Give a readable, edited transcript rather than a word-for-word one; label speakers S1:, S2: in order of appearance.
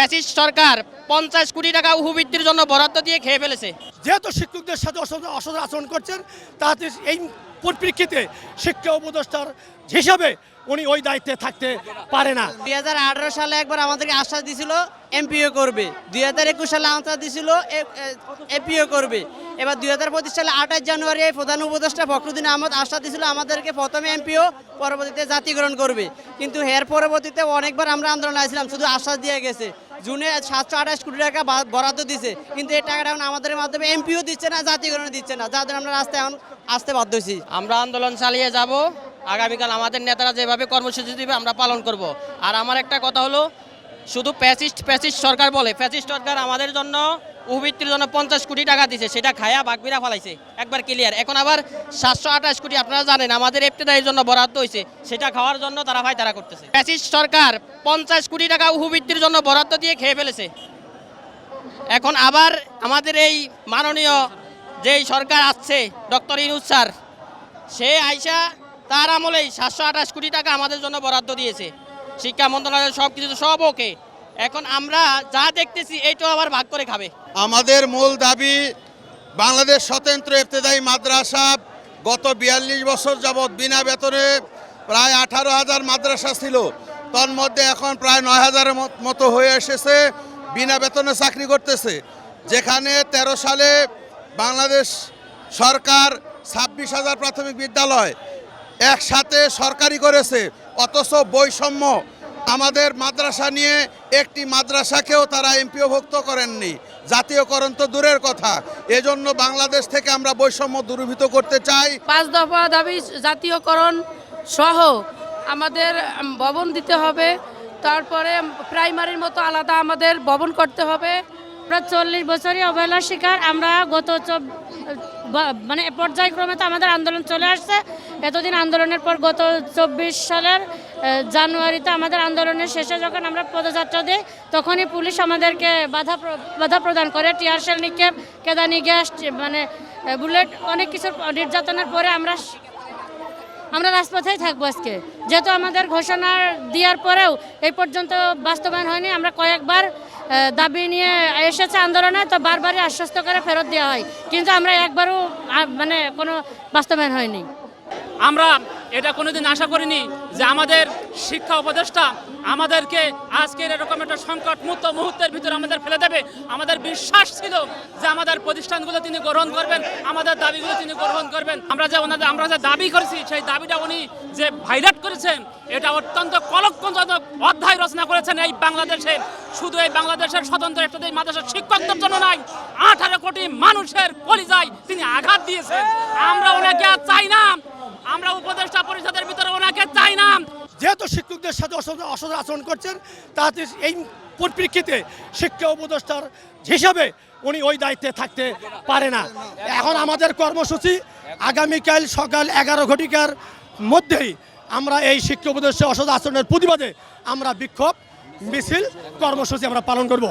S1: Fascist সরকার 50 কোটি টাকা উহুবৃত্তির জন্য বরাদ্দ দিয়ে খেয়ে ফেলেছে।
S2: যেহেতু শিক্ষকদের সাথে অসদাচরণ আচরণ করছেন, তাতে এই পরিপ্রেক্ষিতে শিক্ষা উপদেষ্টার হিসাবে উনি ওই দায়িত্বে থাকতে পারে না।
S3: 2018 সালে একবার আমাদেরকে আশ্বাস দিয়েছিল এমপিও করবে, 2021 সালে আশ্বাস দিয়েছিল এপিও করবে, এবার 2025 সালে 28 জানুয়ারি প্রধান উপদেষ্টা ফখরুদ্দিন আহমদ আশ্বাস দিয়েছিল আমাদেরকে প্রথমে এমপিও পরবর্তীতে জাতীয়করণ করবে। কিন্তু এর পরবর্তীতে অনেকবার আমরা আন্দোলন আসছিলাম, শুধু আশ্বাস দিয়ে গেছে। জুনে 728 কোটি টাকা বরাদ্দ দিছে, কিন্তু এই টাকাটা এখন আমাদের মাধ্যমে এমপিও দিচ্ছে না, জাতীয়করণ দিচ্ছে না, যাদের আমরা রাস্তায় এখন আসতে বাধ্য হয়েছি।
S1: আমরা আন্দোলন চালিয়ে যাব, আগামীকাল আমাদের নেতারা যেভাবে কর্মসূচি দিবে আমরা পালন করব। আর আমার একটা কথা হলো, শুধু ফ্যাসিস্ট সরকার বলে, ফ্যাসিস্ট সরকার আমাদের জন্য উহুবৃত্তির জন্য 50 কোটি টাকা দিছে, সেটা খায়া বাগবিরা ফলাইছে একবার ক্লিয়ার। এখন আবার 728 কোটি আপনারা জানেন আমাদের ইফতেদায়ীর জন্য বরাদ্দ হয়েছে, সেটা খাওয়ার জন্য তারা করতেছে। ফ্যাসিস্ট সরকার 50 কোটি টাকা উহুবৃত্তির জন্য বরাদ্দ দিয়ে খেয়ে ফেলেছে। এখন আবার আমাদের এই মাননীয় যেই সরকার আসছে ডক্টর ইউনূস স্যার, সে আইসা তার আমলেই 728 কোটি টাকা আমাদের জন্য বরাদ্দ দিয়েছে। শিক্ষা মন্ত্রণালয় সব কিছু সব ওকে। এখন আমরা যা দেখতেছি এইটাও আবার ভাগ করে খাবে।
S4: আমাদের মূল দাবি, বাংলাদেশ স্বতন্ত্র ইফতেদায়ী মাদ্রাসা গত 42 বছর যাবৎ বিনা বেতনে প্রায় 18,000 মাদ্রাসা ছিল, তন্মধ্যে এখন প্রায় 9,000-এর মতো হয়ে এসেছে বিনা বেতনে চাকরি করতেছে। যেখানে 13 সালে বাংলাদেশ সরকার 26,000 প্রাথমিক বিদ্যালয় একসাথে সরকারি করেছে, অথচ বৈষম্য আমাদের মাদ্রাসা নিয়ে একটি মাদ্রাসাকেও তারা এমপিওভুক্ত করেননি, জাতীয়করণ তো দূরের কথা। এজন্য বাংলাদেশ থেকে আমরা বৈষম্য দূরীভূত করতে চাই।
S5: 5 দফা দাবি জাতীয়করণ সহ আমাদের ভবন দিতে হবে, তারপরে প্রাইমারির মতো আলাদা আমাদের ভবন করতে হবে।
S6: আমরা 40 বছরই অবহেলার শিকার। আমরা গত মানে পর্যায়ক্রমে তো আমাদের আন্দোলন চলে আসছে। এতদিন আন্দোলনের পর গত 24 সালের জানুয়ারিতে আমাদের আন্দোলনের শেষে যখন আমরা পদযাত্রা দিই, তখনই পুলিশ আমাদেরকে বাধা প্রদান করে, টিয়ার শেল নিক্ষেপ, কেদানি গ্যাস, মানে বুলেট, অনেক কিছুর নির্যাতনের পরে আমরা রাজপথেই থাকবো আজকে। যেহেতু আমাদের ঘোষণা দেওয়ার পরেও এই পর্যন্ত বাস্তবায়ন হয়নি, আমরা কয়েকবার দাবি নিয়ে এসেছে আন্দোলনে, তো বারবারই আশ্বস্ত করে ফেরত দেওয়া হয়, কিন্তু আমরা একবারও মানে কোনো বাস্তবায়ন হয়নি।
S7: আমরা এটা কোনোদিন আশা করিনি যে আমাদের শিক্ষা উপদেষ্টা আমাদেরকে আজকের এরকম একটা সংকটমুক্ত মুহূর্তের ভিতরে আমাদের ফেলে দেবে। আমাদের বিশ্বাস ছিল যে আমাদের প্রতিষ্ঠানগুলো তিনি গ্রহণ করবেন, আমাদের দাবিগুলো তিনি গ্রহণ করবেন। আমরা যে দাবি করেছি, সেই দাবিটা উনি যে ভাইরাট করেছেন, এটা অত্যন্ত কলঙ্কজনক অধ্যায় রচনা করেছেন এই বাংলাদেশে। শুধু এই বাংলাদেশের স্বতন্ত্র ইফতেদায়ী মাদ্রাসার শিক্ষকদের জন্য নয়, 18 কোটি মানুষের কলিজায় তিনি আঘাত দিয়েছেন। আমরা ওনাকে আর চাই না, আমরা উপদেষ্টা পরিষদের ভিতরে ওনাকে চাই না।
S2: যেহেতু শিক্ষকদের সাথে অসদাচরণ আচরণ করছেন, তাতে এই পরিপ্রেক্ষিতে শিক্ষা উপদেষ্টার হিসাবে উনি ওই দায়িত্বে থাকতে পারে না। এখন আমাদের কর্মসূচি আগামীকাল সকাল 11 ঘটিকার মধ্যেই আমরা এই শিক্ষা উপদেষ্টা অসদাচরণের প্রতিবাদে আমরা বিক্ষোভ মিছিল কর্মসূচি আমরা পালন করব।